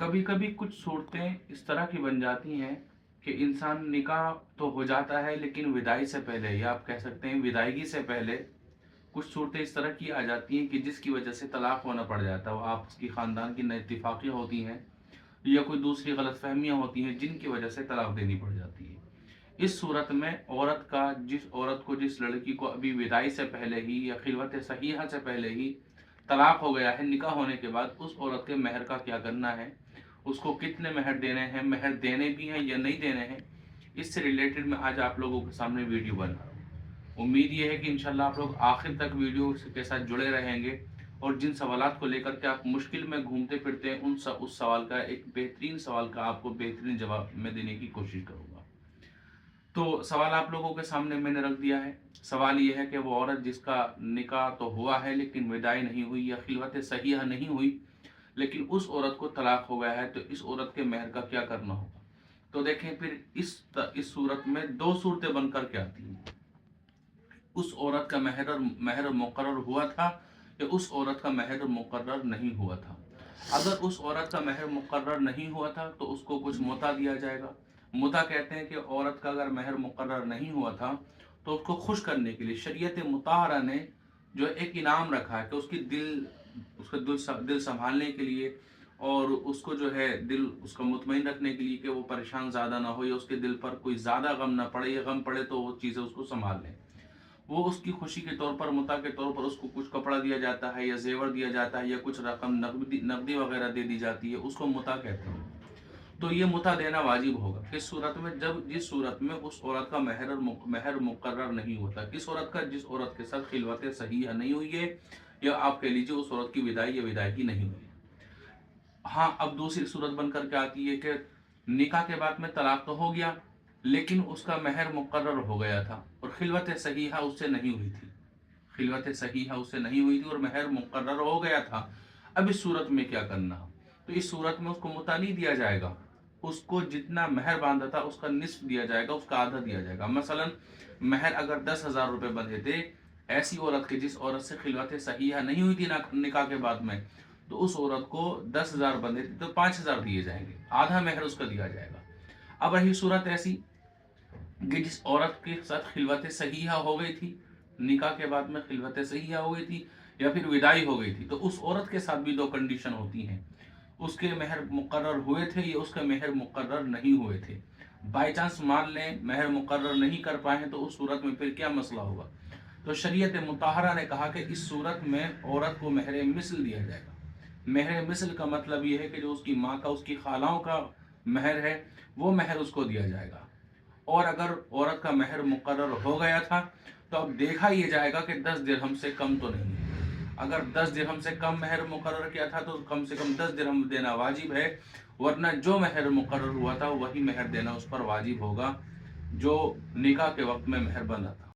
कभी कभी कुछ सूरतें इस तरह की बन जाती हैं कि इंसान निकाह तो हो जाता है, लेकिन विदाई से पहले, या आप कह सकते हैं विदाईगी से पहले, कुछ सूरतें इस तरह की आ जाती हैं कि जिसकी वजह से तलाक होना पड़ जाता है। वो आपस की ख़ानदान की नाइत्तेफाकियाँ होती हैं या कोई दूसरी गलतफहमियाँ होती हैं जिनकी वजह से तलाक देनी पड़ जाती है। इस सूरत में जिस औरत को, जिस लड़की को अभी विदाई से पहले ही या खिलवत सहीहा से पहले ही तलाक हो गया है, निकाह होने के बाद, उस औरत के महर का क्या करना है, उसको कितने महर देने हैं, महर देने भी हैं या नहीं देने हैं, इससे रिलेटेड मैं आज आप लोगों के सामने वीडियो बना रहा हूँ। उम्मीद ये है कि इंशाल्लाह आप लोग आखिर तक वीडियो के साथ जुड़े रहेंगे और जिन सवालात को लेकर के आप मुश्किल में घूमते फिरते हैं, उस सवाल का, एक बेहतरीन सवाल का आपको बेहतरीन जवाब मैं देने की कोशिश करूँगा। तो सवाल आप लोगों के सामने मैंने रख दिया है। सवाल ये है कि वो औरत जिसका निकाह तो हुआ है लेकिन विदाई नहीं हुई या खिलवत सहीहा नहीं हुई, लेकिन उस औरत को तलाक हो गया है, तो इस औरत के महर का क्या करना होगा। तो देखें, फिर इस सूरत में दो सूरतें बनकर के आती हैं। उस औरत का महर मुकर्रर हुआ था या उस औरत का महर मुकर्रर नहीं हुआ था। अगर उस औरत का महर मुकर्रर नहीं हुआ था तो उसको कुछ मुता दिया जाएगा। मुता कहते हैं कि औरत का अगर महर मुकर्रर नहीं हुआ था तो उसको खुश करने के लिए शरीयत मुताहरा ने जो एक इनाम रखा है कि उसका दिल संभालने के लिए, और उसको जो है दिल उसका मुतमईन रखने के लिए कि वो परेशान ज़्यादा ना हो या उसके दिल पर कोई ज़्यादा गम ना पड़े, या गम पड़े तो वो चीज़ें उसको संभाल लें। वो उसकी खुशी के तौर पर, मुता के तौर पर उसको कुछ कपड़ा दिया जाता है या जेवर दिया जाता है या कुछ रकम नकदी नकदी वगैरह दे दी जाती है, उसको मुता कहते हैं। तो ये मुता देना वाजिब होगा किस सूरत में, जिस सूरत में उस औरत का महर मुकर्रर नहीं होता। किस औरत का, जिस औरत के साथ खिलवत सहीहा नहीं हुई है, या आप कह लीजिए उस औरत की विदाई या विदायगी नहीं हुई है। हाँ, अब दूसरी सूरत बनकर के आती है कि निकाह के बाद में तलाक तो हो गया लेकिन उसका महर मुकर्रर हो गया था और खिलवत सहीहा उससे नहीं हुई थी। खिलवत सहीहा उससे नहीं हुई थी और महर मुकर्रर हो गया था। अब इस सूरत में क्या करना। तो इस सूरत में उसको मुता नहीं दिया जाएगा, उसको जितना महर बांधा था उसका निस्फ दिया जाएगा, उसका आधा दिया जाएगा। मसलन महर अगर 10,000 रुपये बंधे थे ऐसी औरत के जिस औरत से खिलवत सहीहा नहीं हुई थी निकाह के बाद में, तो उस औरत को 10,000 बंधे थे तो 5,000 दिए जाएंगे, आधा महर उसका दिया जाएगा। अब रही सूरत ऐसी कि जिस औरत के साथ खिलवत सहीहा हो गई थी, निकाह के बाद में खिलवत सहीहा हो गई थी या फिर विदाई हो गई थी, तो उस औरत के साथ भी दो कंडीशन होती हैं। उसके महर मुकर्रर हुए थे या उसके महर मुकर्रर नहीं हुए थे। बाई चांस मान लें महर मुकर्रर नहीं कर पाए तो उस सूरत में फिर क्या मसला होगा। तो शरीयत मुताहरा ने कहा कि इस सूरत में औरत को महर मिसल दिया जाएगा। महर मिसल का मतलब ये है कि जो उसकी माँ का, उसकी खालाओं का महर है, वो महर उसको दिया जाएगा। और अगर औरत का महर मुकर्रर हो गया था तो अब देखा ये जाएगा कि 10 दिरहम से कम तो नहीं है। अगर 10 दिरहम से कम महर मुकर्रर किया था तो कम से कम 10 दिरहम देना वाजिब है, वरना जो महर मुकर्रर हुआ था वही महर देना उस पर वाजिब होगा जो निकाह के वक्त में महर बंधा था।